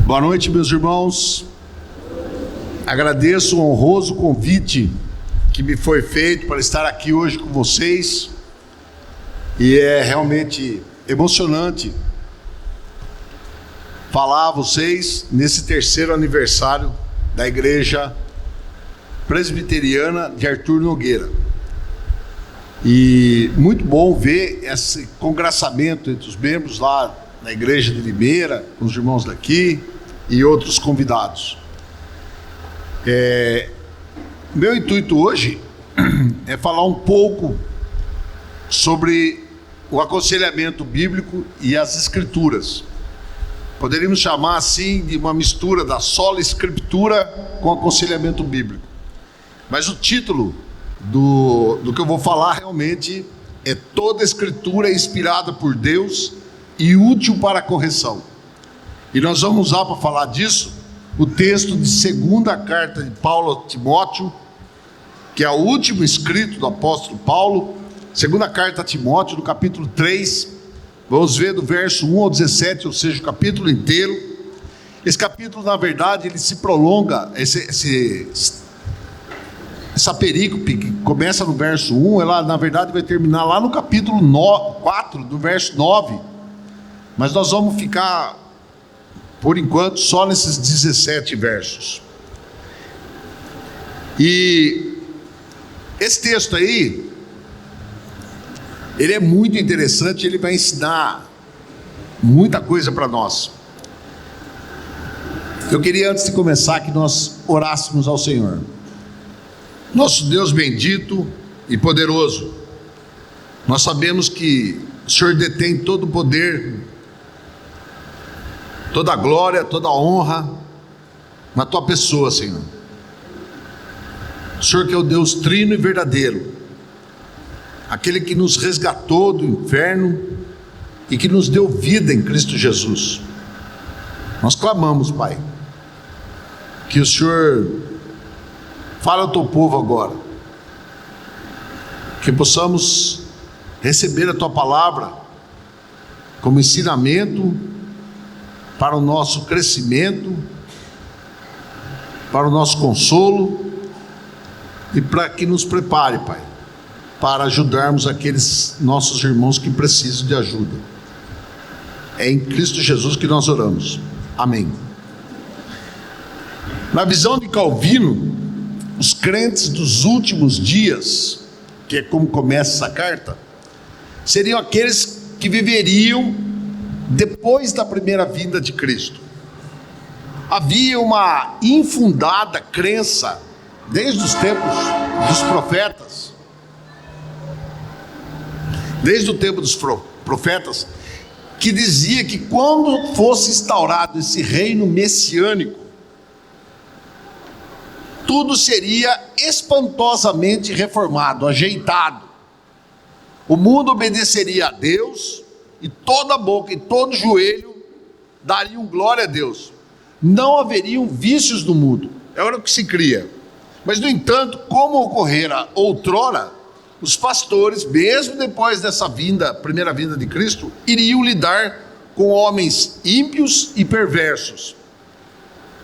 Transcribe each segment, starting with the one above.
Boa noite, meus irmãos. Agradeço o honroso convite que me foi feito para estar aqui hoje com vocês. E é realmente emocionante falar a vocês nesse terceiro aniversário da Igreja Presbiteriana de Arthur Nogueira. E muito bom ver esse congraçamento entre os membros lá na Igreja de Limeira, com os irmãos daqui e outros convidados. Meu intuito hoje é falar um pouco sobre o aconselhamento bíblico e as escrituras. Poderíamos chamar assim de uma mistura da sola escritura com aconselhamento bíblico. Mas o título do que eu vou falar realmente é: toda escritura é inspirada por Deus e útil para a correção. E nós vamos usar para falar disso o texto de segunda carta de Paulo a Timóteo, que é o último escrito do apóstolo Paulo. Segunda carta a Timóteo, no capítulo 3, vamos ver do verso 1 ao 17, ou seja, o capítulo inteiro. Esse capítulo, na verdade, ele se prolonga, essa perícope que começa no verso 1, ela na verdade vai terminar lá no capítulo 4, do verso 9, mas nós vamos ficar, por enquanto, só nesses 17 versos. E esse texto aí, ele é muito interessante, ele vai ensinar muita coisa para nós. Eu queria, antes de começar, que nós orássemos ao Senhor. Nosso Deus bendito e poderoso, nós sabemos que o Senhor detém todo o poder, toda a glória, toda a honra na tua pessoa, Senhor. O Senhor que é o Deus trino e verdadeiro, aquele que nos resgatou do inferno e que nos deu vida em Cristo Jesus. Nós clamamos, Pai, que o Senhor fale ao teu povo agora, que possamos receber a tua palavra como ensinamento para o nosso crescimento, para o nosso consolo e para que nos prepare, Pai, para ajudarmos aqueles nossos irmãos que precisam de ajuda. É em Cristo Jesus que nós oramos. Amém. Na visão de Calvino, os crentes dos últimos dias, que é como começa essa carta, seriam aqueles que viveriam depois da primeira vinda de Cristo. Havia uma infundada crença, desde os tempos dos profetas, desde o tempo dos profetas, que dizia que quando fosse instaurado esse reino messiânico, tudo seria espantosamente reformado, ajeitado. O mundo obedeceria a Deus, e toda boca e todo joelho dariam glória a Deus. Não haveriam vícios no mundo, era o que se cria. Mas, no entanto, como ocorrera outrora, os pastores, mesmo depois dessa primeira vinda de Cristo, iriam lidar com homens ímpios e perversos.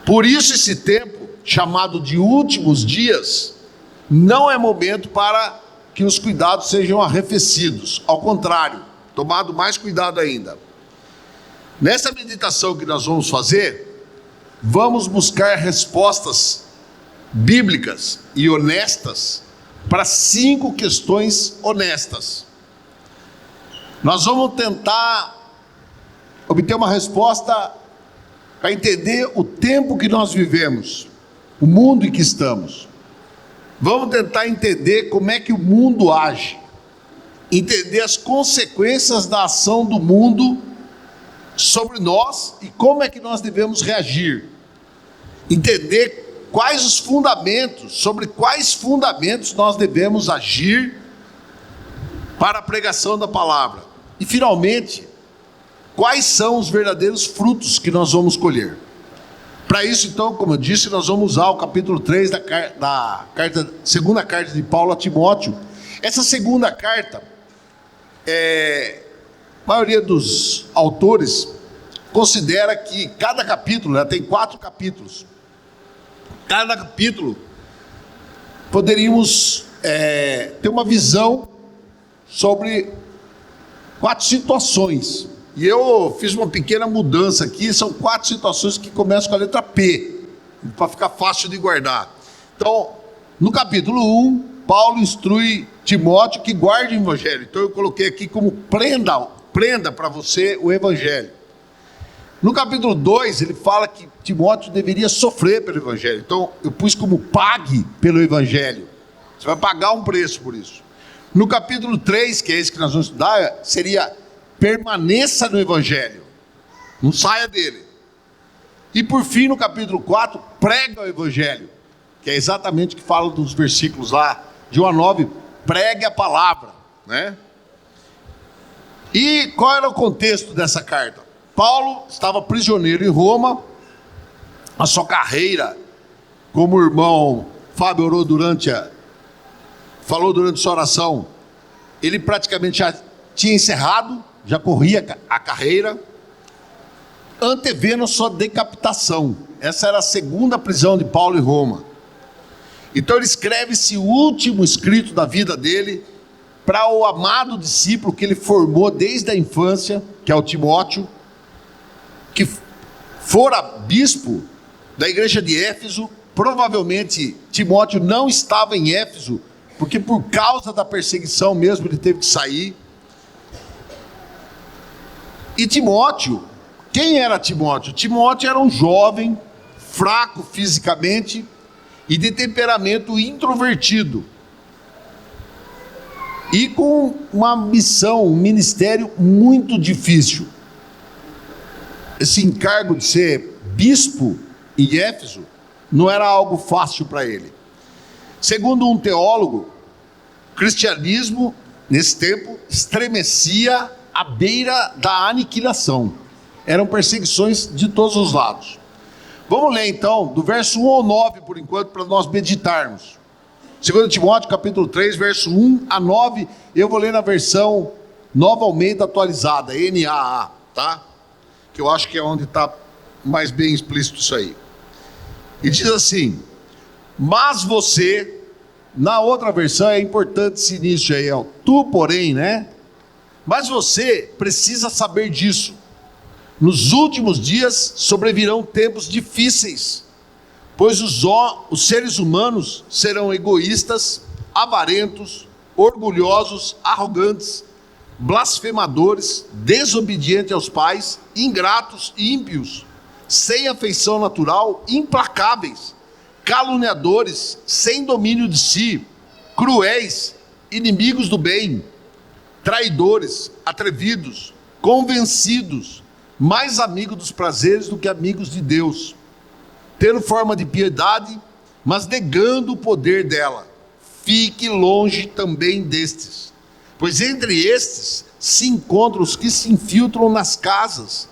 Por isso, esse tempo, chamado de últimos dias, não é momento para que os cuidados sejam arrefecidos. Ao contrário, tomado mais cuidado ainda. Nessa meditação que nós vamos fazer, vamos buscar respostas bíblicas e honestas para 5 questões honestas. Nós vamos tentar obter uma resposta para entender o tempo que nós vivemos, o mundo em que estamos. Vamos tentar entender como é que o mundo age, entender as consequências da ação do mundo sobre nós e como é que nós devemos reagir, entender quais os fundamentos, sobre quais fundamentos nós devemos agir para a pregação da palavra, e finalmente, quais são os verdadeiros frutos que nós vamos colher. Para isso, então, como eu disse, nós vamos usar o capítulo 3 da segunda carta de Paulo a Timóteo. Essa segunda carta, a maioria dos autores considera que cada capítulo, tem 4 capítulos, cada capítulo poderíamos ter uma visão sobre 4 situações. E eu fiz uma pequena mudança aqui, são 4 situações que começam com a letra P, para ficar fácil de guardar. Então, no capítulo 1, Paulo instrui Timóteo que guarde o evangelho. Então eu coloquei aqui como prenda para você o evangelho. No capítulo 2, ele fala que Timóteo deveria sofrer pelo evangelho. Então eu pus como pague pelo evangelho. Você vai pagar um preço por isso. No capítulo 3, que é esse que nós vamos estudar, seria permaneça no evangelho. Não saia dele. E por fim, no capítulo 4, prega o evangelho. Que é exatamente o que fala dos versículos lá, de 1 a 9, pregue a palavra, né? E qual era o contexto dessa carta? Paulo estava prisioneiro em Roma, a sua carreira, como o irmão Fábio falou durante sua oração, ele praticamente já tinha encerrado, já corria a carreira, antevendo sua decapitação. Essa era a segunda prisão de Paulo em Roma. Então ele escreve esse último escrito da vida dele para o amado discípulo que ele formou desde a infância, que é o Timóteo, que fora bispo da igreja de Éfeso. Provavelmente Timóteo não estava em Éfeso, porque por causa da perseguição mesmo ele teve que sair. E Timóteo, quem era Timóteo? Timóteo era um jovem, fraco fisicamente e de temperamento introvertido, e com uma missão, um ministério muito difícil. Esse encargo de ser bispo em Éfeso não era algo fácil para ele. Segundo um teólogo, o cristianismo, nesse tempo, estremecia à beira da aniquilação. Eram perseguições de todos os lados. Vamos ler então, do verso 1 ao 9, por enquanto, para nós meditarmos. 2 Timóteo, capítulo 3, verso 1 a 9, eu vou ler na versão Nova Almeida atualizada, NAA, tá? Que eu acho que é onde está mais bem explícito isso aí. E diz assim: mas você, na outra versão é importante esse início aí, tu porém, né? Mas você precisa saber disso. Nos últimos dias sobrevirão tempos difíceis, pois os seres humanos serão egoístas, avarentos, orgulhosos, arrogantes, blasfemadores, desobedientes aos pais, ingratos e ímpios, sem afeição natural, implacáveis, caluniadores, sem domínio de si, cruéis, inimigos do bem, traidores, atrevidos, convencidos, mais amigos dos prazeres do que amigos de Deus, tendo forma de piedade, mas negando o poder dela. Fique longe também destes, pois entre estes se encontram os que se infiltram nas casas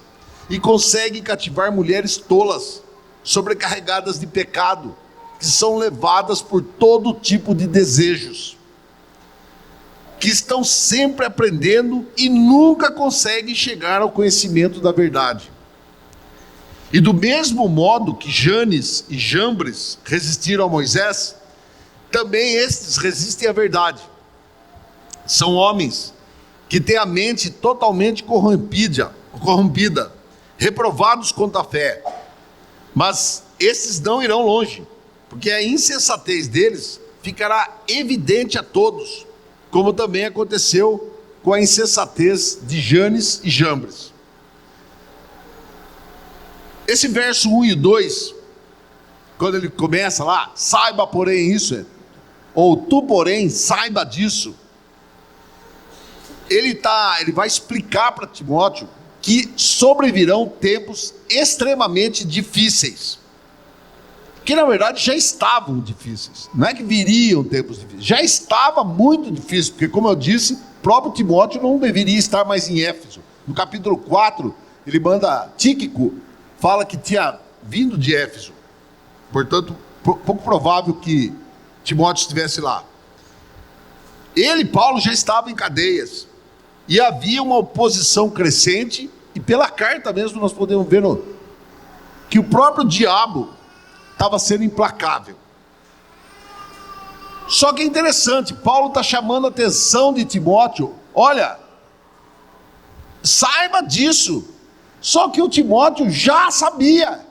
e conseguem cativar mulheres tolas, sobrecarregadas de pecado, que são levadas por todo tipo de desejos, que estão sempre aprendendo e nunca conseguem chegar ao conhecimento da verdade. E do mesmo modo que Janes e Jambres resistiram a Moisés, também estes resistem à verdade. São homens que têm a mente totalmente corrompida, reprovados contra a fé. Mas estes não irão longe, porque a insensatez deles ficará evidente a todos, como também aconteceu com a insensatez de Janes e Jambres. Esse verso 1 e 2, quando ele começa lá, saiba porém isso, ou tu porém saiba disso, ele vai explicar para Timóteo que sobrevirão tempos extremamente difíceis, que na verdade já estavam difíceis, não é que viriam tempos difíceis, já estava muito difícil, porque como eu disse, próprio Timóteo não deveria estar mais em Éfeso. No capítulo 4, ele manda Tíquico, fala que tinha vindo de Éfeso, portanto, pouco provável que Timóteo estivesse lá. Ele, Paulo, já estava em cadeias, e havia uma oposição crescente e pela carta mesmo nós podemos ver que o próprio diabo estava sendo implacável. Só que é interessante, Paulo está chamando a atenção de Timóteo, olha, saiba disso. Só que o Timóteo já sabia,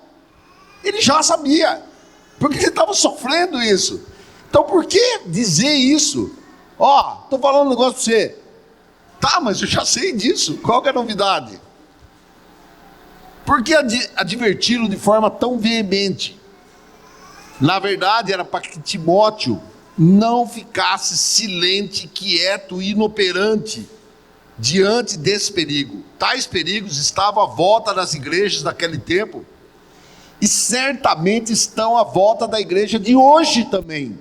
ele já sabia, porque ele estava sofrendo isso. Então por que dizer isso? Estou falando um negócio para você. Tá, mas eu já sei disso, qual que é a novidade? Por que adverti-lo de forma tão veemente? Na verdade era para que Timóteo não ficasse silente, quieto e inoperante diante desse perigo. Tais perigos estavam à volta das igrejas daquele tempo e certamente estão à volta da igreja de hoje também.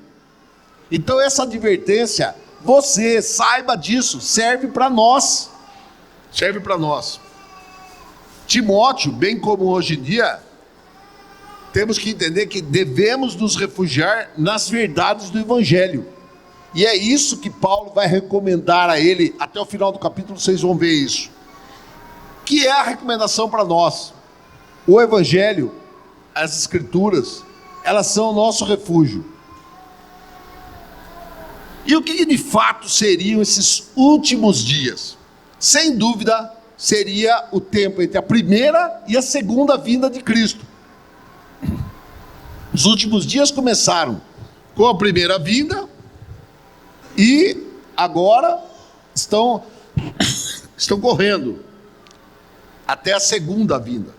Então essa advertência, você saiba disso, serve para nós. Serve para nós. Timóteo, bem como hoje em dia, temos que entender que devemos nos refugiar nas verdades do Evangelho. E é isso que Paulo vai recomendar a ele, até o final do capítulo vocês vão ver isso. Que é a recomendação para nós. O Evangelho, as Escrituras, elas são o nosso refúgio. E o que de fato seriam esses últimos dias? Sem dúvida, seria o tempo entre a primeira e a segunda vinda de Cristo. Os últimos dias começaram com a primeira vinda e agora estão correndo até a segunda vinda.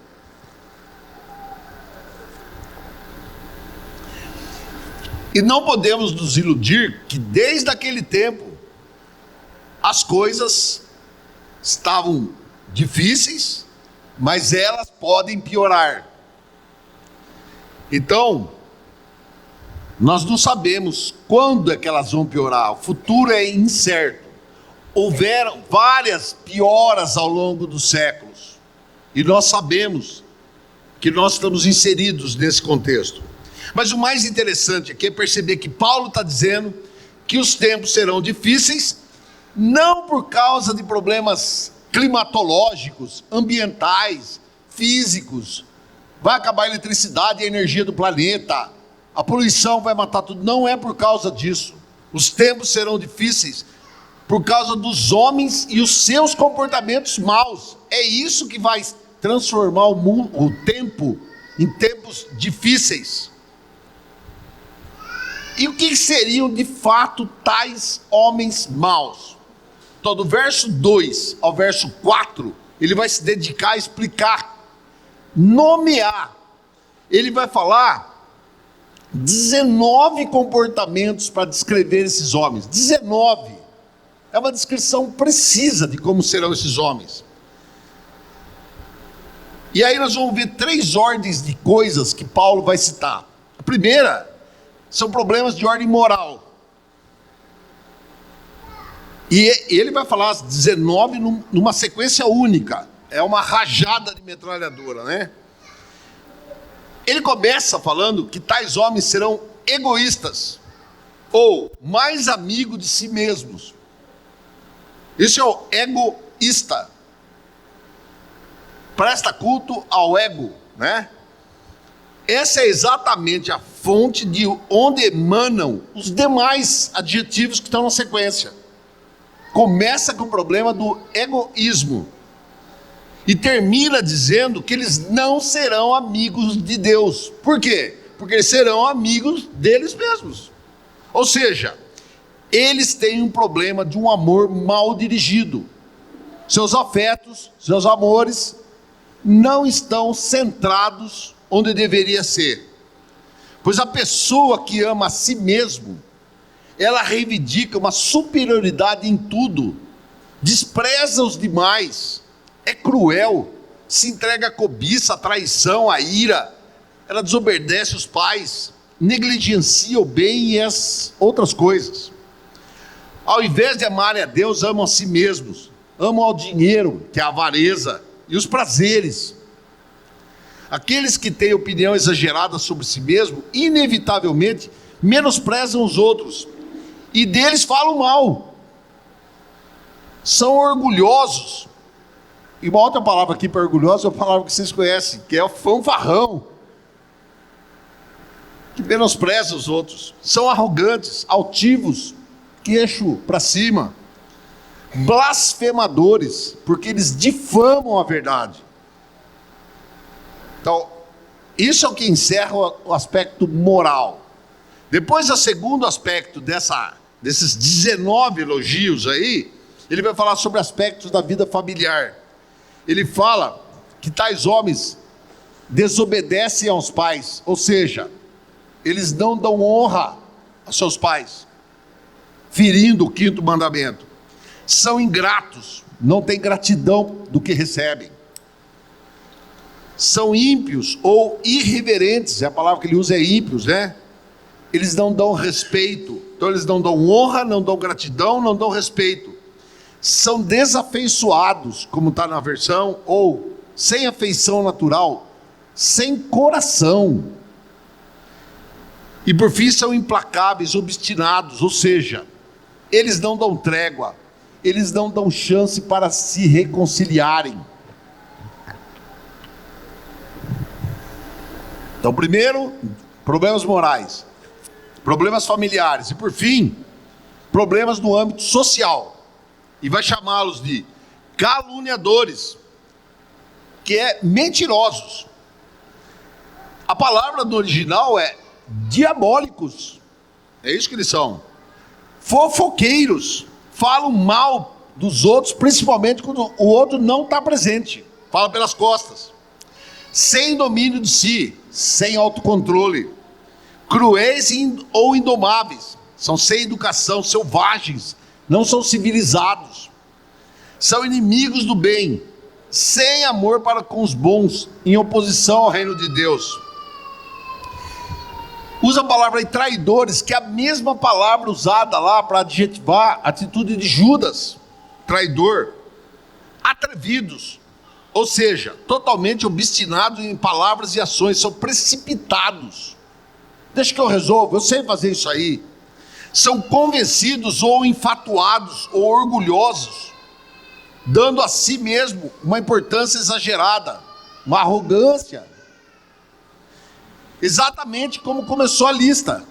E não podemos nos iludir que desde aquele tempo as coisas estavam difíceis, mas elas podem piorar. Então, nós não sabemos quando é que elas vão piorar, o futuro é incerto. Houveram várias pioras ao longo dos séculos, e nós sabemos que nós estamos inseridos nesse contexto. Mas o mais interessante aqui é perceber que Paulo está dizendo que os tempos serão difíceis, não por causa de problemas climatológicos, ambientais, físicos, vai acabar a eletricidade e a energia do planeta, a poluição vai matar tudo. Não é por causa disso. Os tempos serão difíceis por causa dos homens e os seus comportamentos maus. É isso que vai transformar o mundo, o tempo, em tempos difíceis. E o que seriam de fato tais homens maus? Então, do verso 2 ao verso 4, ele vai se dedicar a explicar, nomear. Ele vai falar 19 comportamentos para descrever esses homens. 19. É uma descrição precisa de como serão esses homens. E aí nós vamos ver 3 ordens de coisas que Paulo vai citar. A primeira são problemas de ordem moral. E ele vai falar as 19 numa sequência única. É uma rajada de metralhadora, né? Ele começa falando que tais homens serão egoístas, ou mais amigos de si mesmos. Esse é o egoísta. Presta culto ao ego, né? Essa é exatamente a fonte de onde emanam os demais adjetivos que estão na sequência. Começa com o problema do egoísmo e termina dizendo que eles não serão amigos de Deus. Por quê? Porque eles serão amigos deles mesmos. Ou seja, eles têm um problema de um amor mal dirigido. Seus afetos, seus amores não estão centrados onde deveria ser. Pois a pessoa que ama a si mesmo, ela reivindica uma superioridade em tudo, despreza os demais, é cruel, se entrega à cobiça, à traição, à ira, ela desobedece os pais, negligencia o bem e as outras coisas. Ao invés de amarem a Deus, amam a si mesmos, amam ao dinheiro, que é a avareza, e os prazeres. Aqueles que têm opinião exagerada sobre si mesmo, inevitavelmente menosprezam os outros, e deles falam mal. São orgulhosos, E uma outra palavra aqui para orgulhoso é uma palavra que vocês conhecem, que é o fanfarrão, que menospreza os outros. São arrogantes, altivos, queixo para cima, blasfemadores, porque eles difamam a verdade. Então, isso é o que encerra o aspecto moral. Depois, o segundo aspecto desses 19 elogios aí, ele vai falar sobre aspectos da vida familiar. Ele fala que tais homens desobedecem aos pais, ou seja, eles não dão honra a seus pais, ferindo o 5º mandamento. São ingratos, não têm gratidão do que recebem. São ímpios ou irreverentes, a palavra que ele usa é ímpios, né? Eles não dão respeito, então eles não dão honra, não dão gratidão, não dão respeito. São desafeiçoados, como está na versão, ou sem afeição natural, sem coração. E por fim são implacáveis, obstinados, ou seja, eles não dão trégua, eles não dão chance para se reconciliarem. Então, primeiro, problemas morais, problemas familiares e, por fim, problemas no âmbito social. E vai chamá-los de caluniadores, que é mentirosos. A palavra no original é diabólicos, é isso que eles são. Fofoqueiros, falam mal dos outros, principalmente quando o outro não está presente, fala pelas costas. Sem domínio de si, sem autocontrole, cruéis ou indomáveis, são sem educação, selvagens, não são civilizados, são inimigos do bem, sem amor para com os bons, em oposição ao reino de Deus. Usa a palavra aí, traidores, que é a mesma palavra usada lá para adjetivar a atitude de Judas, traidor. Atrevidos, ou seja, totalmente obstinados em palavras e ações, são precipitados. Deixa que eu resolvo, eu sei fazer isso aí. São convencidos ou enfatuados ou orgulhosos, dando a si mesmo uma importância exagerada, uma arrogância. Exatamente como começou a lista.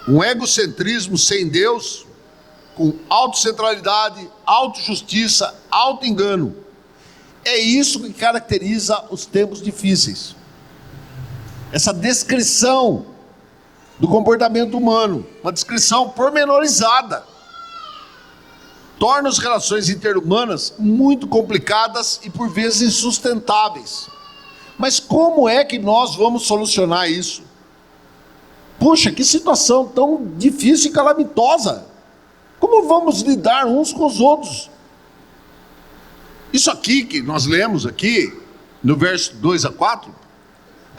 Um egocentrismo sem Deus, com autocentralidade, autojustiça, autoengano. É isso que caracteriza os tempos difíceis. Essa descrição do comportamento humano, uma descrição pormenorizada, torna as relações interhumanas muito complicadas e por vezes insustentáveis. Mas como é que nós vamos solucionar isso? Puxa, que situação tão difícil e calamitosa. Como vamos lidar uns com os outros? Isso aqui que nós lemos aqui, no verso 2 a 4,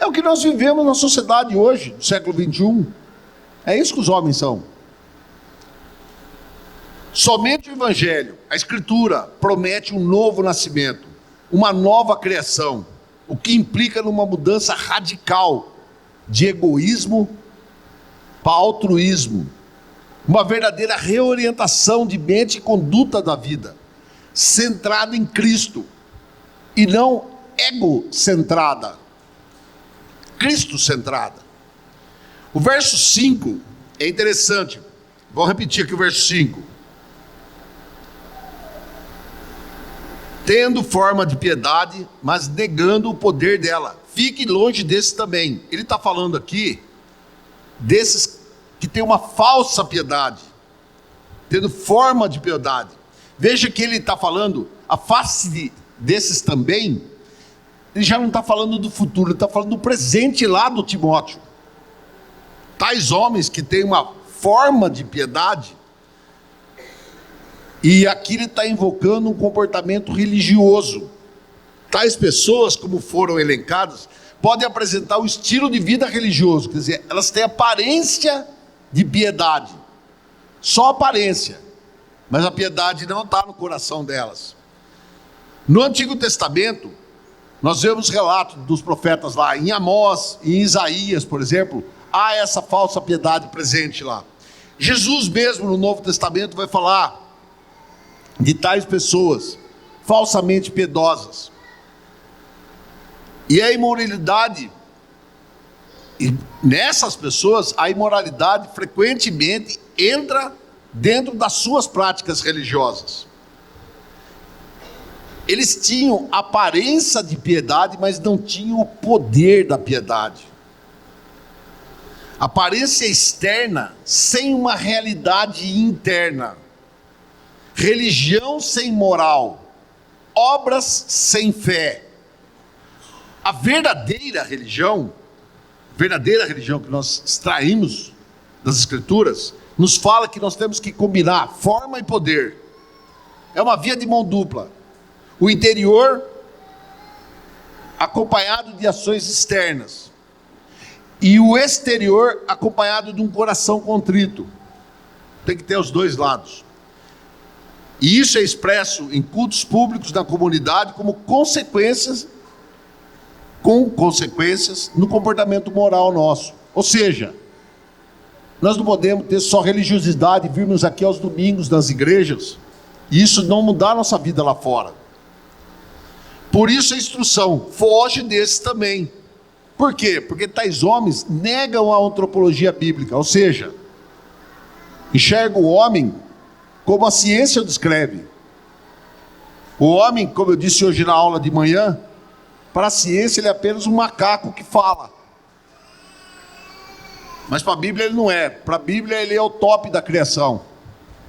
é o que nós vivemos na sociedade hoje, no século 21. É isso que os homens são. Somente o Evangelho, a Escritura, promete um novo nascimento, uma nova criação, o que implica numa mudança radical de egoísmo para altruísmo, uma verdadeira reorientação de mente e conduta da vida, centrada em Cristo e não egocentrada, Cristo-centrada. O verso 5 é interessante, vou repetir aqui o verso 5. Tendo forma de piedade, mas negando o poder dela. Fique longe desse também. Ele está falando aqui desses que têm uma falsa piedade, tendo forma de piedade. Veja que ele está falando, afaste desses também. Ele já não está falando do futuro, ele está falando do presente lá do Timóteo. Tais homens que têm uma forma de piedade, e aqui ele está invocando um comportamento religioso. Tais pessoas, como foram elencadas, podem apresentar um estilo de vida religioso, quer dizer, elas têm aparência de piedade, só aparência, mas a piedade não está no coração delas. No Antigo Testamento, nós vemos relatos dos profetas lá, em Amós, em Isaías, por exemplo, há essa falsa piedade presente lá. Jesus mesmo no Novo Testamento vai falar de tais pessoas, falsamente piedosas. E a imoralidade, e nessas pessoas, a imoralidade frequentemente entra dentro das suas práticas religiosas. Eles tinham aparência de piedade, mas não tinham o poder da piedade. Aparência externa sem uma realidade interna. Religião sem moral. Obras sem fé. A verdadeira religião que nós extraímos das Escrituras, nos fala que nós temos que combinar forma e poder. É uma via de mão dupla. O interior acompanhado de ações externas. E o exterior acompanhado de um coração contrito. Tem que ter os dois lados. E isso é expresso em cultos públicos na comunidade como consequências no comportamento moral nosso. Ou seja, nós não podemos ter só religiosidade e virmos aqui aos domingos nas igrejas e isso não mudar a nossa vida lá fora. Por isso a instrução, foge desses também. Por quê? Porque tais homens negam a antropologia bíblica, ou seja, enxergam o homem como a ciência o descreve. O homem, como eu disse hoje na aula de manhã, para a ciência ele é apenas um macaco que fala. Mas para a Bíblia ele não é. Para a Bíblia ele é o top da criação.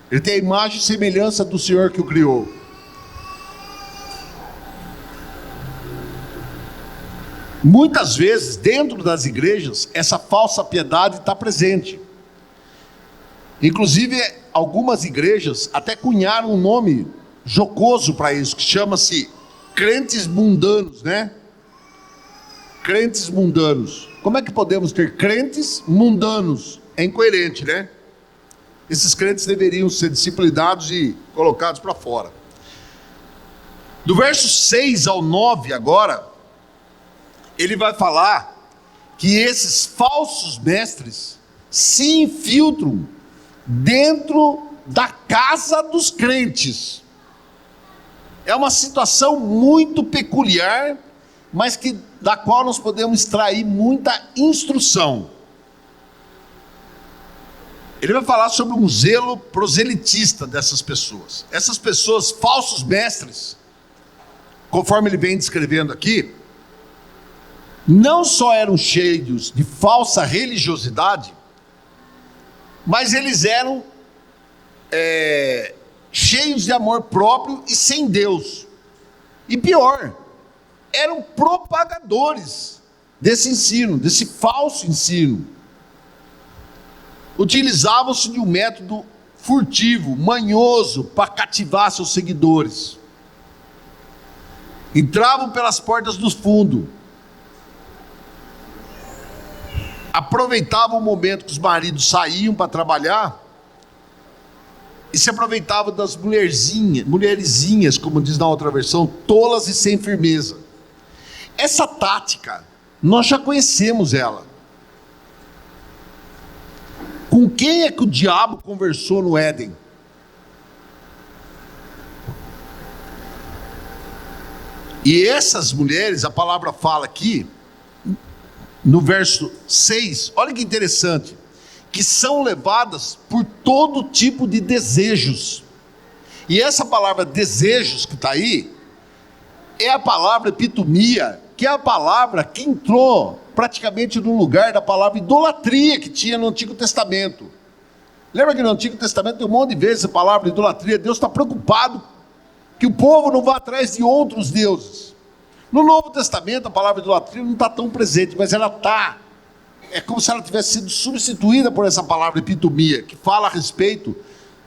Ele tem a imagem e semelhança do Senhor que o criou. Muitas vezes, dentro das igrejas, essa falsa piedade está presente. Inclusive, algumas igrejas até cunharam um nome jocoso para isso, que chama-se crentes mundanos, né? Crentes mundanos. Como é que podemos ter crentes mundanos? É incoerente, né? Esses crentes deveriam ser disciplinados e colocados para fora. Do verso 6 ao 9 agora, ele vai falar que esses falsos mestres se infiltram dentro da casa dos crentes. É uma situação muito peculiar, mas da qual nós podemos extrair muita instrução. Ele vai falar sobre um zelo proselitista dessas pessoas. Essas pessoas, falsos mestres, conforme ele vem descrevendo aqui, não só eram cheios de falsa religiosidade, mas eles eram cheios de amor próprio e sem Deus. E pior, eram propagadores desse ensino, desse falso ensino. Utilizavam-se de um método furtivo, manhoso, para cativar seus seguidores. Entravam pelas portas do fundo. Aproveitavam o momento que os maridos saíam para trabalhar e se aproveitavam das mulherzinhas, como diz na outra versão, tolas e sem firmeza. Essa tática, nós já conhecemos ela. Com quem é que o diabo conversou no Éden? E essas mulheres, a palavra fala aqui, no verso 6, olha que interessante, que são levadas por todo tipo de desejos. E essa palavra desejos que está aí, é a palavra epitomia, que é a palavra que entrou praticamente no lugar da palavra idolatria que tinha no Antigo Testamento. Lembra que no Antigo Testamento tem um monte de vezes a palavra idolatria? Deus está preocupado que o povo não vá atrás de outros deuses. No Novo Testamento a palavra idolatria não está tão presente, mas ela está. É como se ela tivesse sido substituída por essa palavra epitomia, que fala a respeito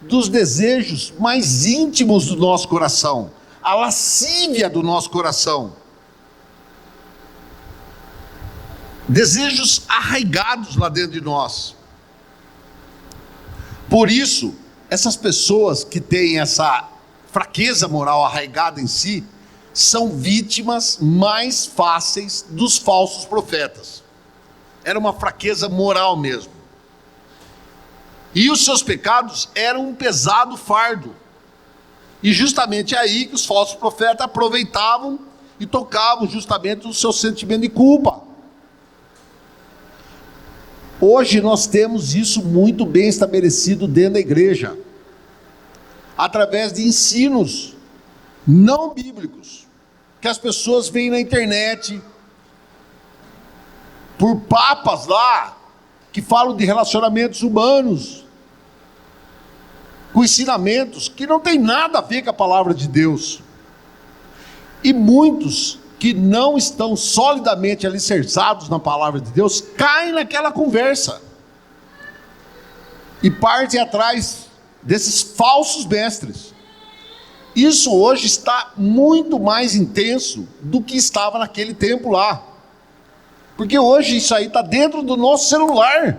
dos desejos mais íntimos do nosso coração, a lascívia do nosso coração. Desejos arraigados lá dentro de nós. Por isso, essas pessoas que têm essa fraqueza moral arraigada em si, são vítimas mais fáceis dos falsos profetas. Era uma fraqueza moral mesmo. E os seus pecados eram um pesado fardo. E justamente é aí que os falsos profetas aproveitavam e tocavam justamente o seu sentimento de culpa. Hoje nós temos isso muito bem estabelecido dentro da igreja, através de ensinos não bíblicos, que as pessoas veem na internet, por papas lá, que falam de relacionamentos humanos, com ensinamentos que não tem nada a ver com a palavra de Deus. E muitos que não estão solidamente alicerçados na palavra de Deus, caem naquela conversa e partem atrás desses falsos mestres. Isso hoje está muito mais intenso do que estava naquele tempo lá, porque hoje isso aí está dentro do nosso celular.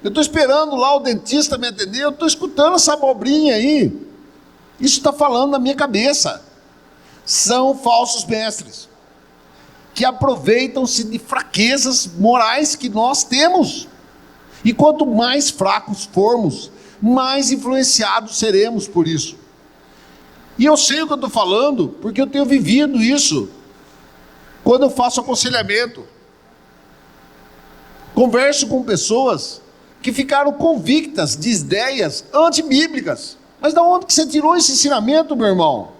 Eu estou esperando lá o dentista me atender, eu estou escutando essa abobrinha aí, isso está falando na minha cabeça. São falsos mestres, que aproveitam-se de fraquezas morais que nós temos. E quanto mais fracos formos, mais influenciados seremos por isso. E eu sei o que eu estou falando, porque eu tenho vivido isso. Quando eu faço aconselhamento, converso com pessoas que ficaram convictas de ideias antibíblicas. Mas de onde que você tirou esse ensinamento, meu irmão?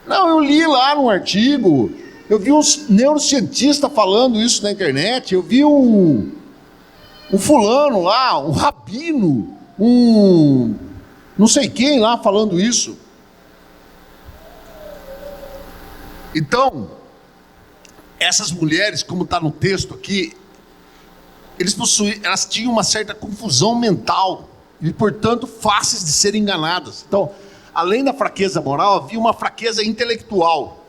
Não, eu li lá num artigo, eu vi um neurocientista falando isso na internet, eu vi um fulano lá, um rabino, não sei quem lá falando isso. Então, essas mulheres, como está no texto aqui, elas tinham uma certa confusão mental e, portanto, fáceis de serem enganadas. Então, além da fraqueza moral, havia uma fraqueza intelectual.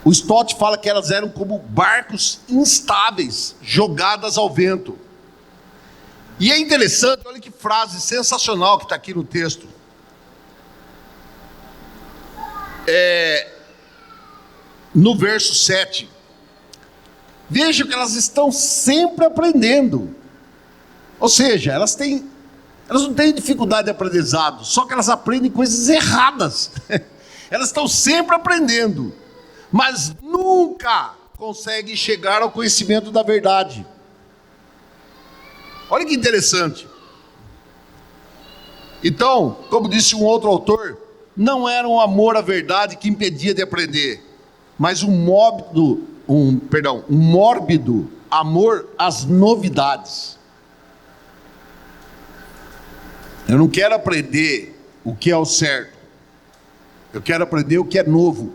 O Stott fala que elas eram como barcos instáveis, jogadas ao vento. E é interessante, olha que frase sensacional que está aqui no texto. No verso 7. Veja que elas estão sempre aprendendo. Ou seja, elas não têm dificuldade de aprendizado, só que elas aprendem coisas erradas. Elas estão sempre aprendendo, mas nunca conseguem chegar ao conhecimento da verdade. Olha que interessante. Então, como disse um outro autor, não era um amor à verdade que impedia de aprender, mas um mórbido amor às novidades. Eu não quero aprender o que é o certo. Eu quero aprender o que é novo,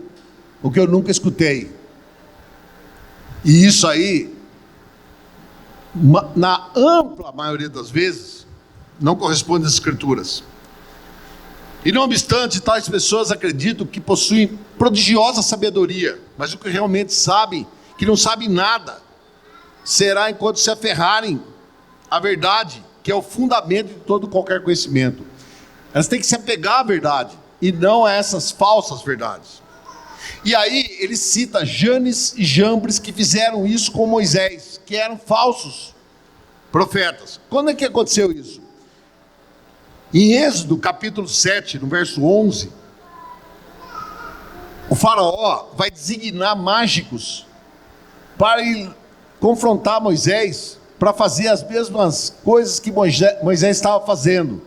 o que eu nunca escutei. E isso aí, na ampla maioria das vezes, não corresponde às Escrituras. E não obstante, tais pessoas acreditam que possuem prodigiosa sabedoria, mas o que realmente sabem, que não sabem nada, será enquanto se aferrarem à verdade, que é o fundamento de todo qualquer conhecimento. Elas têm que se apegar à verdade, e não a essas falsas verdades. E aí ele cita Janes e Jambres que fizeram isso com Moisés, que eram falsos profetas. Quando é que aconteceu isso? Em Êxodo capítulo 7, no verso 11, o faraó vai designar mágicos para ir confrontar Moisés, para fazer as mesmas coisas que Moisés estava fazendo.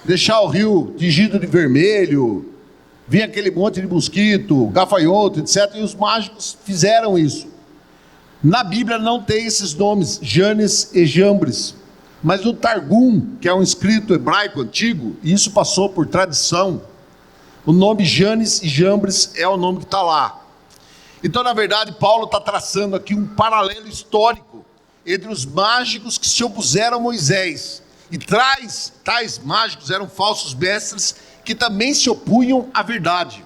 Deixar o rio tingido de vermelho, vinha aquele monte de mosquito, gafanhoto, etc. E os mágicos fizeram isso. Na Bíblia não tem esses nomes, Janes e Jambres. Mas no Targum, que é um escrito hebraico antigo, e isso passou por tradição, o nome Janes e Jambres é o nome que está lá. Então, na verdade, Paulo está traçando aqui um paralelo histórico entre os mágicos que se opuseram a Moisés. E tais mágicos eram falsos mestres que também se opunham à verdade.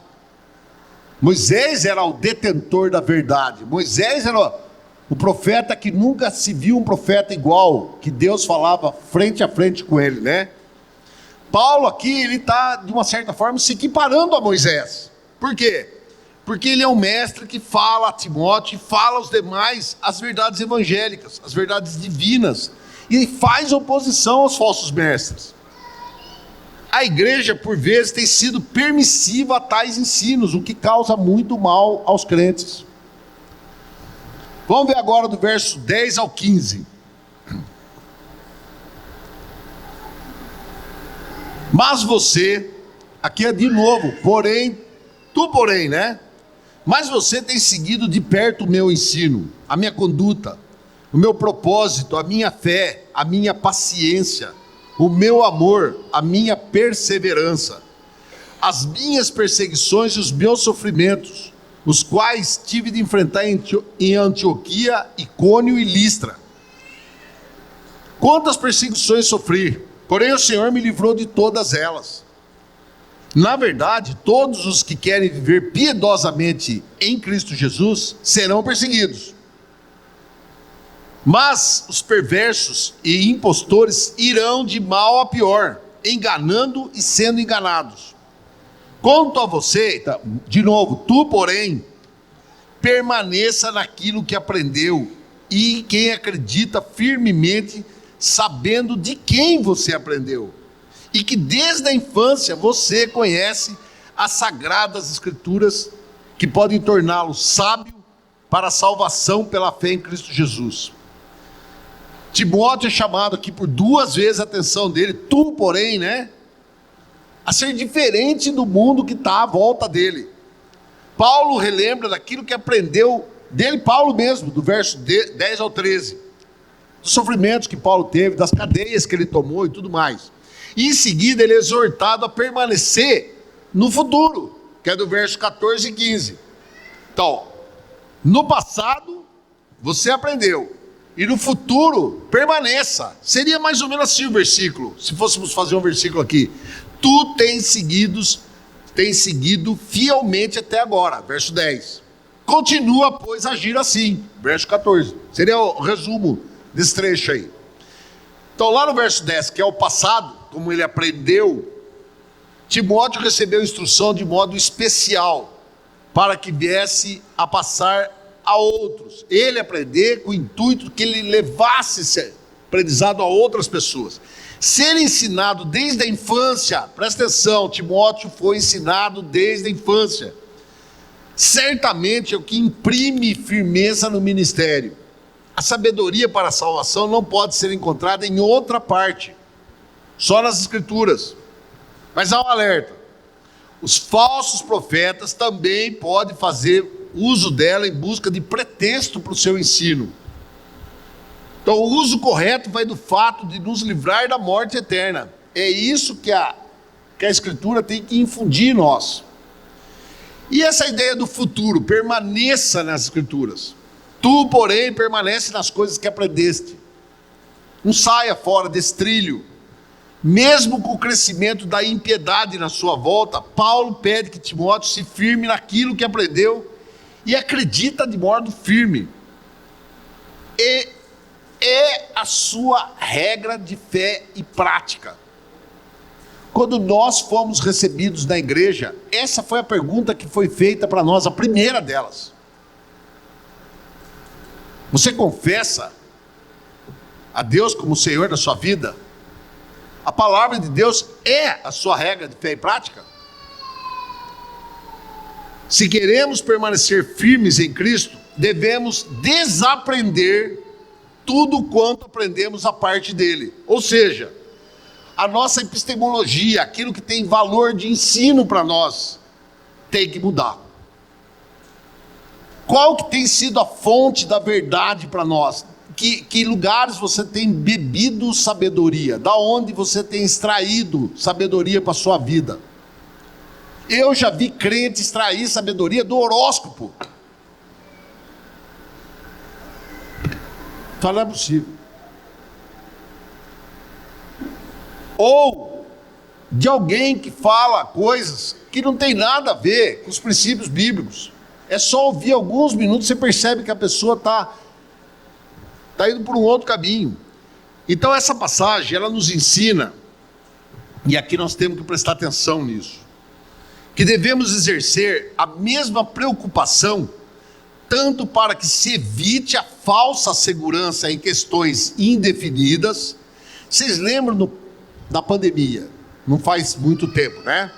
Moisés era o detentor da verdade. Moisés era o profeta que nunca se viu um profeta igual, que Deus falava frente a frente com ele, né? Paulo aqui, ele está, de uma certa forma, se equiparando a Moisés. Por quê? Porque ele é um mestre que fala a Timóteo, e fala aos demais as verdades evangélicas, as verdades divinas, e faz oposição aos falsos mestres. A igreja, por vezes, tem sido permissiva a tais ensinos, o que causa muito mal aos crentes. Vamos ver agora do verso 10 ao 15. Mas você, aqui é de novo, porém, né? Mas você tem seguido de perto o meu ensino, a minha conduta, o meu propósito, a minha fé, a minha paciência, o meu amor, a minha perseverança, as minhas perseguições e os meus sofrimentos, os quais tive de enfrentar em Antioquia, Icônio e Listra. Quantas perseguições sofri, porém o Senhor me livrou de todas elas. Na verdade, todos os que querem viver piedosamente em Cristo Jesus serão perseguidos. Mas os perversos e impostores irão de mal a pior, enganando e sendo enganados. Quanto a você, de novo, tu, porém, permaneça naquilo que aprendeu, e quem acredita firmemente, sabendo de quem você aprendeu, e que desde a infância você conhece as sagradas escrituras, que podem torná-lo sábio para a salvação pela fé em Cristo Jesus. Timóteo é chamado aqui por 2 vezes a atenção dele, tu, porém, né? A ser diferente do mundo que está à volta dele. Paulo relembra daquilo que aprendeu dele, Paulo mesmo, do verso 10 ao 13. Dos sofrimentos que Paulo teve, das cadeias que ele tomou e tudo mais. E em seguida ele é exortado a permanecer no futuro, que é do verso 14 e 15. Então, no passado, você aprendeu. E no futuro, permaneça. Seria mais ou menos assim o versículo, se fôssemos fazer um versículo aqui. Tu tens seguido fielmente até agora, verso 10. Continua, pois, a agir assim, verso 14. Seria o resumo desse trecho aí. Então, lá no verso 10, que é o passado, como ele aprendeu, Timóteo recebeu instrução de modo especial, para que viesse a passar a outros, ele aprender com o intuito que ele levasse esse aprendizado a outras pessoas, ser ensinado desde a infância. Presta atenção, Timóteo foi ensinado desde a infância, certamente é o que imprime firmeza no ministério. A sabedoria para a salvação não pode ser encontrada em outra parte, só nas escrituras. Mas há um alerta: os falsos profetas também podem fazer uso dela em busca de pretexto para o seu ensino. Então o uso correto vai do fato de nos livrar da morte eterna. É isso que a Escritura tem que infundir em nós. E essa ideia do futuro, permaneça nas Escrituras. Tu, porém, permanece nas coisas que aprendeste. Não saia fora desse trilho. Mesmo com o crescimento da impiedade na sua volta, Paulo pede que Timóteo se firme naquilo que aprendeu e acredita de modo firme. E é a sua regra de fé e prática. Quando nós fomos recebidos na igreja, essa foi a pergunta que foi feita para nós, a primeira delas. Você confessa a Deus como Senhor da sua vida? A palavra de Deus é a sua regra de fé e prática? Se queremos permanecer firmes em Cristo, devemos desaprender tudo quanto aprendemos a parte dele. Ou seja, a nossa epistemologia, aquilo que tem valor de ensino para nós, tem que mudar. Qual que tem sido a fonte da verdade para nós? Que lugares você tem bebido sabedoria? Da onde você tem extraído sabedoria para a sua vida? Eu já vi crente extrair sabedoria do horóscopo. Então não é possível. Ou de alguém que fala coisas que não tem nada a ver com os princípios bíblicos. É só ouvir alguns minutos, você percebe que a pessoa está indo por um outro caminho. Então essa passagem, ela nos ensina, e aqui nós temos que prestar atenção nisso, que devemos exercer a mesma preocupação, tanto para que se evite a falsa segurança em questões indefinidas. Vocês lembram da pandemia? não faz muito tempo, né?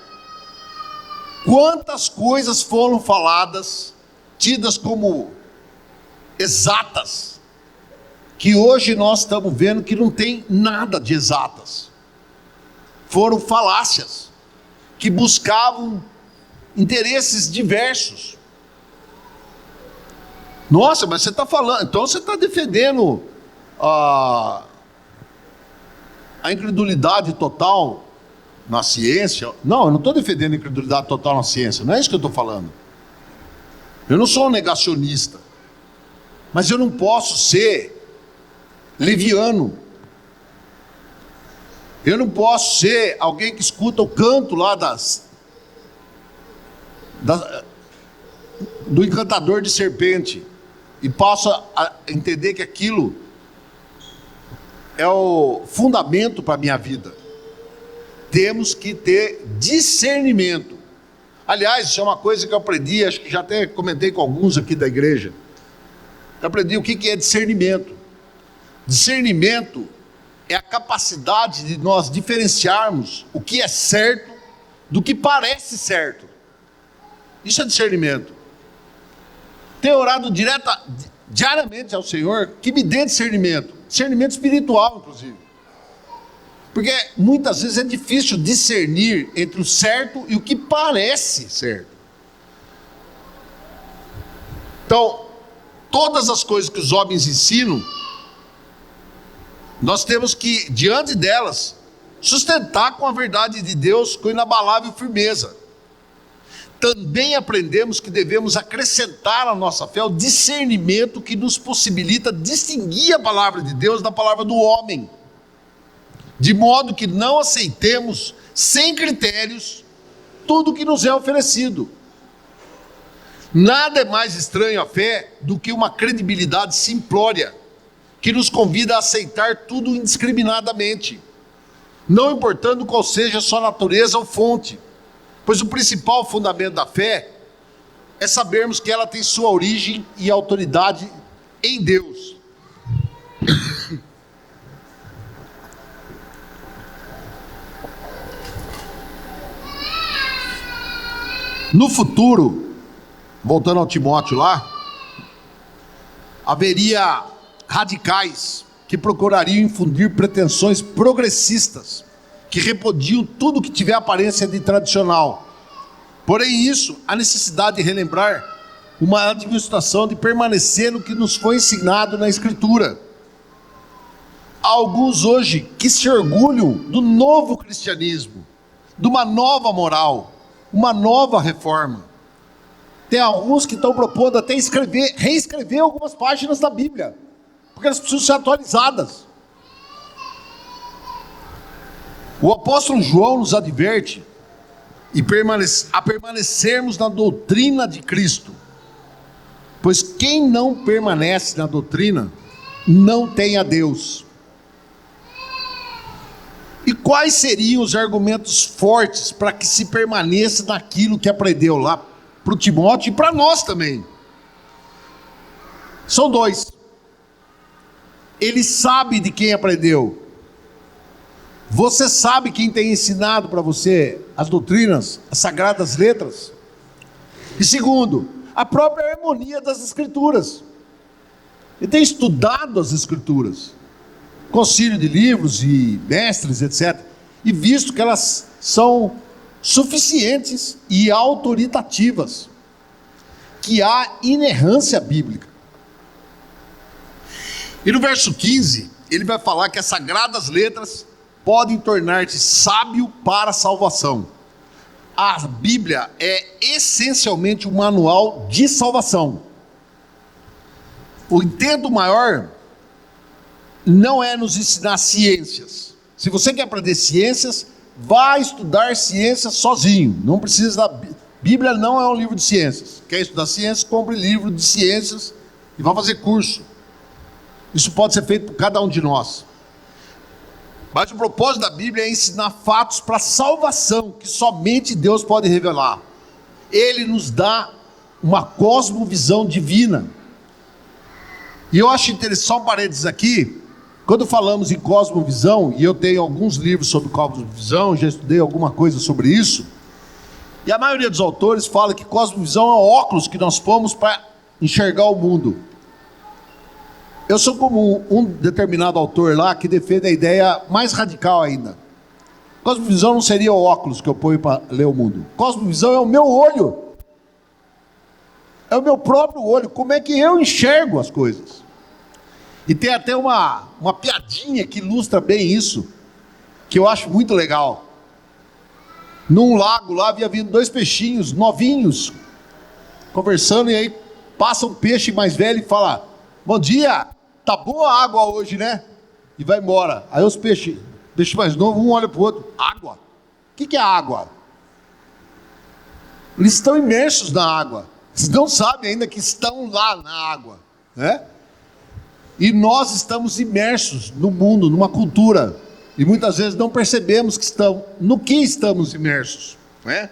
Quantas coisas foram faladas, tidas como exatas, que hoje nós estamos vendo que não tem nada de exatas. Foram falácias, que buscavam interesses diversos. Nossa, mas você está falando, então você está defendendo a incredulidade total na ciência? Não, eu não estou defendendo a incredulidade total na ciência, não é isso que eu estou falando. Eu não sou um negacionista, mas eu não posso ser leviano. Eu não posso ser alguém que escuta o canto lá do encantador de serpente e passa a entender que aquilo é o fundamento para a minha vida. Temos que ter discernimento. Aliás, isso é uma coisa que eu aprendi, acho que já até comentei com alguns aqui da igreja. Eu aprendi o que é discernimento. Discernimento é a capacidade de nós diferenciarmos o que é certo do que parece certo. Isso é discernimento. Tenho orado diariamente ao Senhor que me dê discernimento. Discernimento espiritual, inclusive. Porque muitas vezes é difícil discernir entre o certo e o que parece certo. Então, todas as coisas que os homens ensinam, nós temos que, diante delas, sustentar com a verdade de Deus com inabalável firmeza. Também aprendemos que devemos acrescentar à nossa fé o discernimento que nos possibilita distinguir a palavra de Deus da palavra do homem, de modo que não aceitemos, sem critérios, tudo que nos é oferecido. Nada é mais estranho à fé do que uma credibilidade simplória, que nos convida a aceitar tudo indiscriminadamente, não importando qual seja a sua natureza ou fonte, pois o principal fundamento da fé é sabermos que ela tem sua origem e autoridade em Deus. No futuro, voltando ao Timóteo lá, haveria radicais que procurariam infundir pretensões progressistas, que repudiam tudo que tiver aparência de tradicional. Porém isso, a necessidade de relembrar uma administração de permanecer no que nos foi ensinado na Escritura. Há alguns hoje que se orgulham do novo cristianismo, de uma nova moral, uma nova reforma. Tem alguns que estão propondo até reescrever algumas páginas da Bíblia, porque elas precisam ser atualizadas. O apóstolo João nos adverte a permanecermos na doutrina de Cristo, pois quem não permanece na doutrina não tem a Deus. E quais seriam os argumentos fortes para que se permaneça naquilo que aprendeu lá para o Timóteo e para nós também? São dois. Ele sabe de quem aprendeu. Você sabe quem tem ensinado para você as doutrinas, as sagradas letras? E segundo, a própria harmonia das Escrituras. Ele tem estudado as Escrituras, concílio de livros e mestres, etc., e visto que elas são suficientes e autoritativas, que há inerrância bíblica. E no verso 15, ele vai falar que as sagradas letras podem tornar-te sábio para a salvação. A Bíblia é essencialmente um manual de salvação. O intento maior não é nos ensinar ciências. Se você quer aprender ciências, vá estudar ciências sozinho. Não precisa da Bíblia, não é um livro de ciências. Quer estudar ciências, compre livro de ciências e vá fazer curso. Isso pode ser feito por cada um de nós. Mas o propósito da Bíblia é ensinar fatos para salvação, que somente Deus pode revelar. Ele nos dá uma cosmovisão divina. E eu acho interessante, só um parênteses aqui, Quando falamos em cosmovisão, e eu tenho alguns livros sobre cosmovisão, já estudei alguma coisa sobre isso, e a maioria dos autores fala que cosmovisão é o óculos que nós pomos para enxergar o mundo. Eu sou como um determinado autor lá que defende a ideia mais radical ainda. Cosmovisão não seria o óculos que eu ponho para ler o mundo. Cosmovisão é o meu olho. É o meu próprio olho. Como é que eu enxergo as coisas? E tem até uma piadinha que ilustra bem isso, que eu acho muito legal. Num lago lá havia vindo 2 peixinhos novinhos, conversando, e aí passa um peixe mais velho e fala: bom dia, tá boa a água hoje, né? E vai embora. Aí os peixes mais novos, um olha para o outro: água? O que é água? Eles estão imersos na água. Eles não sabem ainda que estão lá na água, né? E nós estamos imersos no mundo, numa cultura, e muitas vezes não percebemos que no que estamos imersos, né?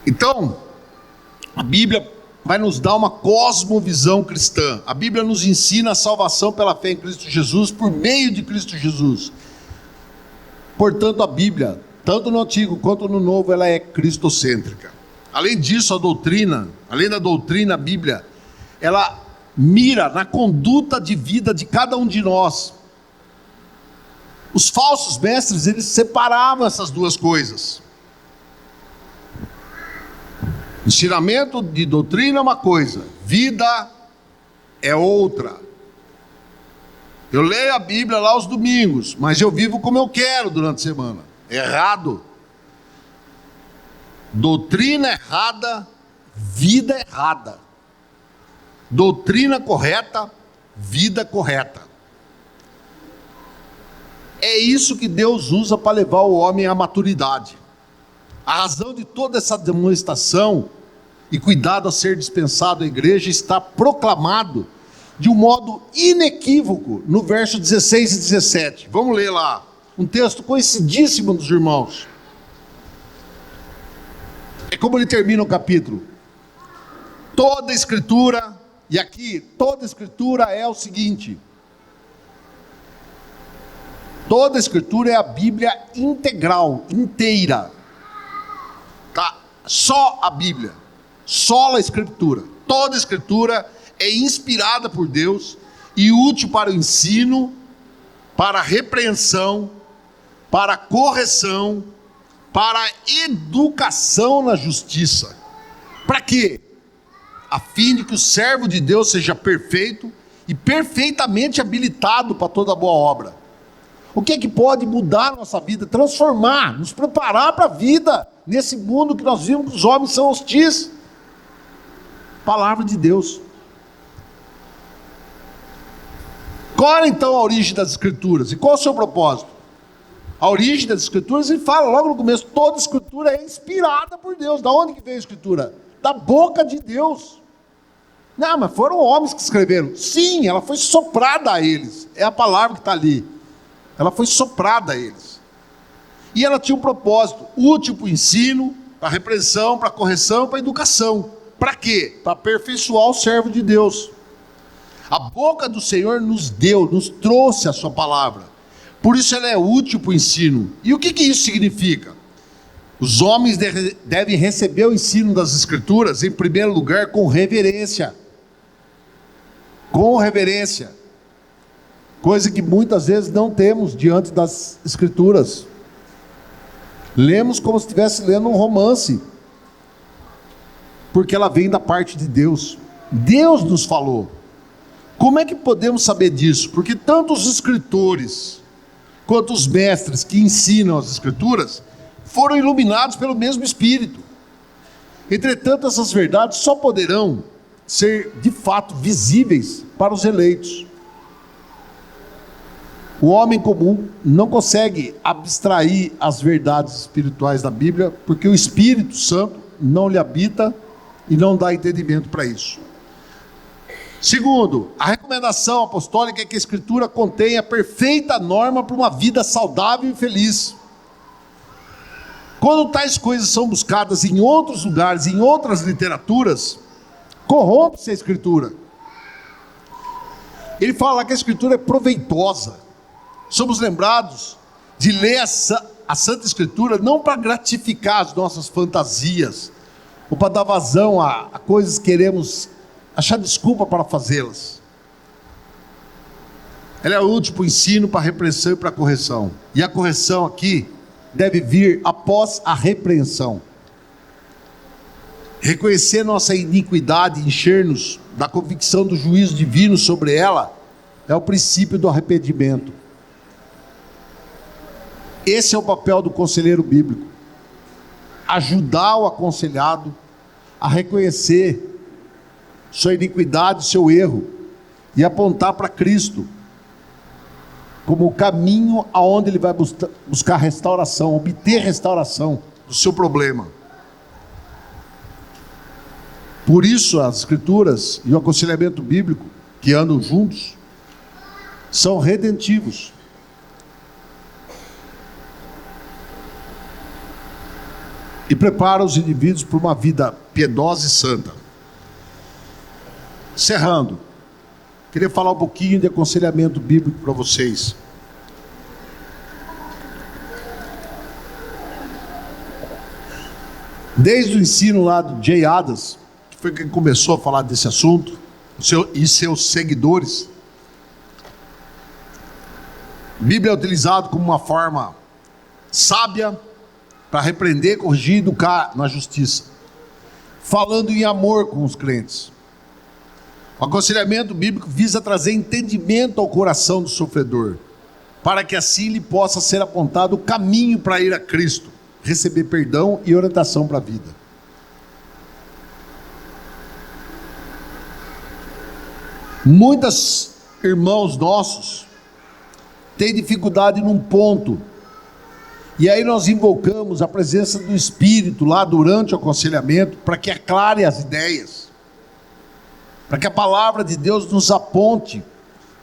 Então, a Bíblia vai nos dar uma cosmovisão cristã. A Bíblia nos ensina a salvação pela fé em Cristo Jesus, por meio de Cristo Jesus. Portanto, a Bíblia, tanto no Antigo quanto no Novo, ela é cristocêntrica. Além disso, além da doutrina, a Bíblia, ela mira na conduta de vida de cada um de nós. Os falsos mestres, eles separavam essas duas coisas. Ensinamento de doutrina é uma coisa, vida é outra. Eu leio a Bíblia lá aos domingos, mas eu vivo como eu quero durante a semana. Errado. Doutrina errada, vida errada. Doutrina correta, vida correta. É isso que Deus usa para levar o homem à maturidade. A razão de toda essa demonstração e cuidado a ser dispensado à igreja está proclamado de um modo inequívoco no verso 16 e 17. Vamos ler lá, um texto conhecidíssimo dos irmãos. É como ele termina o capítulo. Toda a escritura, e aqui toda a escritura é o seguinte: toda a escritura é a Bíblia integral, inteira. Tá? Só a Bíblia, só a escritura. Toda a escritura é inspirada por Deus e útil para o ensino, para a repreensão, para a correção, para a educação na justiça. Para quê? A fim de que o servo de Deus seja perfeito e perfeitamente habilitado para toda boa obra. O que é que pode mudar a nossa vida, transformar, nos preparar para a vida, nesse mundo que nós vimos que os homens são hostis? Palavra de Deus. Qual é então a origem das escrituras? E qual é o seu propósito? A origem das escrituras, ele fala logo no começo, toda escritura é inspirada por Deus. Da onde que veio a escritura? Da boca de Deus. Não, mas foram homens que escreveram. Sim, ela foi soprada a eles. É a palavra que está ali. Ela foi soprada a eles. E ela tinha um propósito útil para o ensino, para a repreensão, para a correção, para a educação. Para quê? Para aperfeiçoar o servo de Deus. A boca do Senhor nos deu, nos trouxe a sua palavra. Por isso ela é útil para o ensino. E o que isso significa? Os homens devem receber o ensino das Escrituras, em primeiro lugar, com reverência. Com reverência. Coisa que muitas vezes não temos diante das Escrituras. Lemos como se estivesse lendo um romance. Porque ela vem da parte de Deus. Deus nos falou. Como é que podemos saber disso? Porque tanto os escritores quanto os mestres que ensinam as Escrituras foram iluminados pelo mesmo Espírito. Entretanto, essas verdades só poderão ser de fato visíveis para os eleitos. O homem comum não consegue abstrair as verdades espirituais da Bíblia, porque o Espírito Santo não lhe habita e não dá entendimento para isso. Segundo, a recomendação apostólica é que a Escritura contenha a perfeita norma para uma vida saudável e feliz. Quando tais coisas são buscadas em outros lugares, em outras literaturas, corrompe-se a Escritura. Ele fala lá que a Escritura é proveitosa. Somos lembrados de ler a Santa Escritura não para gratificar as nossas fantasias, ou para dar vazão a coisas que queremos achar desculpa para fazê-las. Ela é útil para o ensino, para a repreensão e para a correção. E a correção aqui deve vir após a repreensão. Reconhecer nossa iniquidade e encher-nos da convicção do juízo divino sobre ela é o princípio do arrependimento. Esse é o papel do conselheiro bíblico: ajudar o aconselhado a reconhecer sua iniquidade, seu erro, e apontar para Cristo como o caminho aonde ele vai buscar restauração, obter restauração do seu problema. Por isso as Escrituras e o aconselhamento bíblico, que andam juntos, são redentivos. E preparam os indivíduos para uma vida piedosa e santa. Encerrando, queria falar um pouquinho de aconselhamento bíblico para vocês. Desde o ensino lá do Jay Adams, que foi quem começou a falar desse assunto, e seus seguidores, a Bíblia é utilizada como uma forma sábia para repreender, corrigir e educar na justiça, falando em amor com os crentes. O aconselhamento bíblico visa trazer entendimento ao coração do sofredor, para que assim lhe possa ser apontado o caminho para ir a Cristo, receber perdão e orientação para a vida. Muitos irmãos nossos têm dificuldade num ponto, e aí nós invocamos a presença do Espírito lá durante o aconselhamento para que aclare as ideias, para que a palavra de Deus nos aponte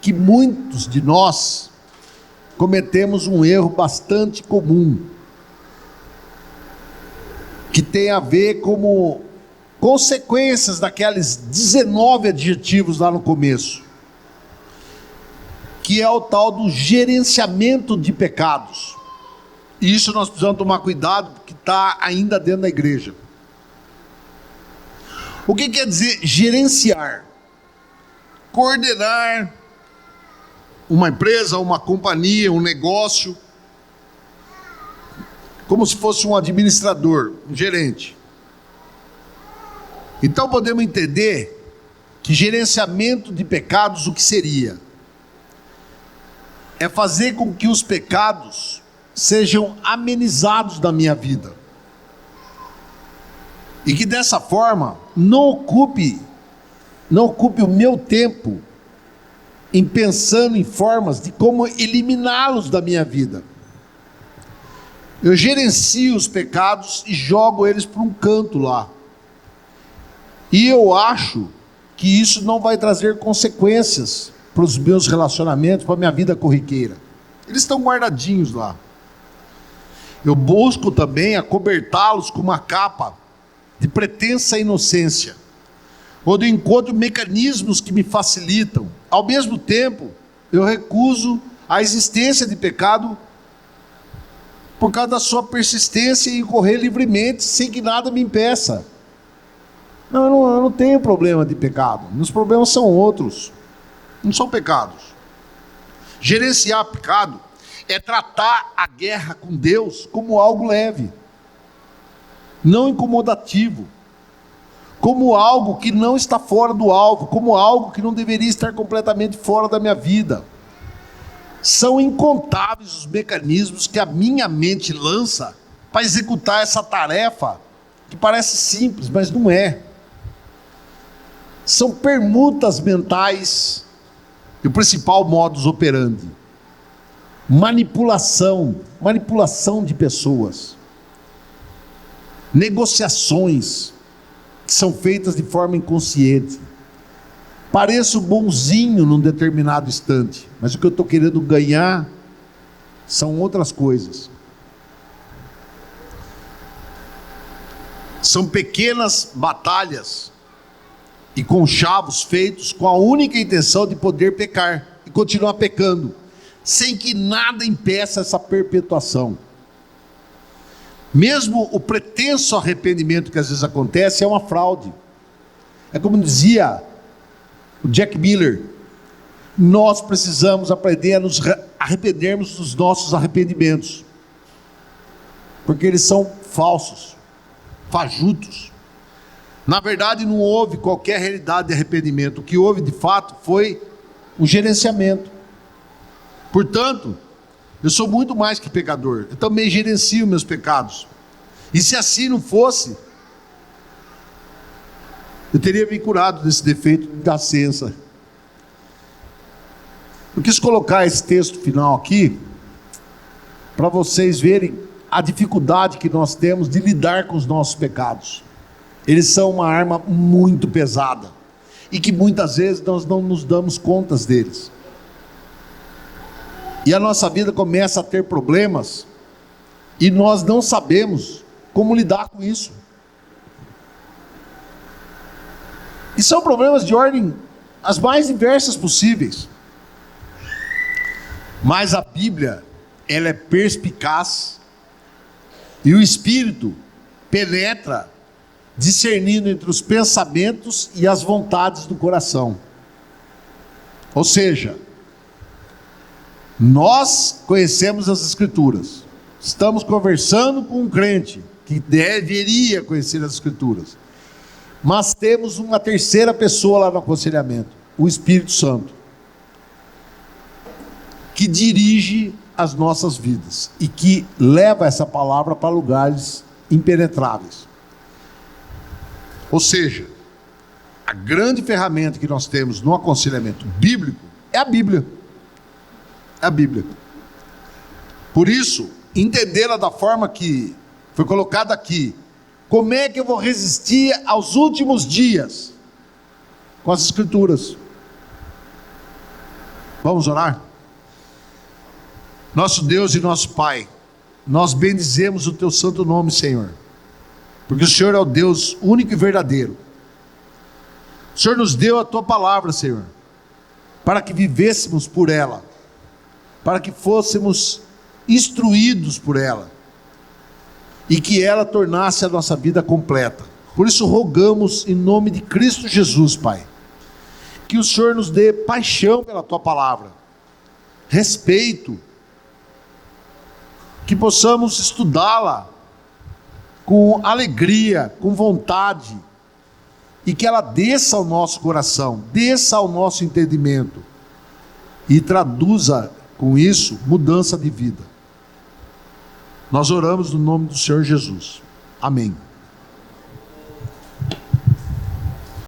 que muitos de nós cometemos um erro bastante comum, que tem a ver como consequências daqueles 19 adjetivos lá no começo, que é o tal do gerenciamento de pecados. E isso nós precisamos tomar cuidado, porque está ainda dentro da igreja. O que quer dizer gerenciar? Coordenar uma empresa, uma companhia, um negócio, como se fosse um administrador, um gerente. Então podemos entender que gerenciamento de pecados, o que seria? É fazer com que os pecados sejam amenizados da minha vida, e que dessa forma não ocupe o meu tempo em pensando em formas de como eliminá-los da minha vida. Eu gerencio os pecados e jogo eles para um canto lá, e eu acho que isso não vai trazer consequências para os meus relacionamentos, para a minha vida corriqueira. Eles estão guardadinhos lá. Eu busco também acobertá-los com uma capa de pretensa inocência, onde eu encontro mecanismos que me facilitam. Ao mesmo tempo, eu recuso a existência de pecado por causa da sua persistência em correr livremente, sem que nada me impeça. Não, eu não tenho problema de pecado. Meus problemas são outros, não são pecados. Gerenciar pecado é tratar a guerra com Deus como algo leve, não incomodativo, como algo que não está fora do alvo, como algo que não deveria estar completamente fora da minha vida. São incontáveis os mecanismos que a minha mente lança para executar essa tarefa, que parece simples, mas não é. São permutas mentais, e o principal modus operandi: manipulação de pessoas, negociações que são feitas de forma inconsciente. Pareço bonzinho num determinado instante, mas o que eu estou querendo ganhar são outras coisas. São pequenas batalhas e conchavos feitos com a única intenção de poder pecar e continuar pecando, sem que nada impeça essa perpetuação. Mesmo o pretenso arrependimento que às vezes acontece é uma fraude. É como dizia o Jack Miller: nós precisamos aprender a nos arrependermos dos nossos arrependimentos, porque eles são falsos, fajutos. Na verdade, não houve qualquer realidade de arrependimento. O que houve de fato foi um gerenciamento. Portanto, eu sou muito mais que pecador. Eu também gerencio meus pecados. E se assim não fosse, eu teria me curado desse defeito de nascença. Eu quis colocar esse texto final aqui para vocês verem a dificuldade que nós temos de lidar com os nossos pecados. Eles são uma arma muito pesada e que muitas vezes nós não nos damos contas deles. E a nossa vida começa a ter problemas e nós não sabemos como lidar com isso. E são problemas de ordem as mais diversas possíveis. Mas a Bíblia, ela é perspicaz e o Espírito penetra, discernindo entre os pensamentos e as vontades do coração. Ou seja, nós conhecemos as Escrituras, estamos conversando com um crente que deveria conhecer as Escrituras, mas temos uma terceira pessoa lá no aconselhamento, o Espírito Santo, que dirige as nossas vidas e que leva essa palavra para lugares impenetráveis. Ou seja, a grande ferramenta que nós temos no aconselhamento bíblico é a Bíblia. É a Bíblia. Por isso, entendê-la da forma que foi colocada aqui, como é que eu vou resistir aos últimos dias? Com as Escrituras. Vamos orar? Nosso Deus e nosso Pai, nós bendizemos o Teu santo nome, Senhor, porque o Senhor é o Deus único e verdadeiro. O Senhor nos deu a Tua palavra, Senhor, para que vivêssemos por ela, para que fôssemos instruídos por ela, e que ela tornasse a nossa vida completa. Por isso rogamos em nome de Cristo Jesus, Pai, que o Senhor nos dê paixão pela Tua palavra, respeito, que possamos estudá-la com alegria, com vontade, e que ela desça ao nosso coração, desça ao nosso entendimento, e traduza com isso mudança de vida. Nós oramos no nome do Senhor Jesus. Amém.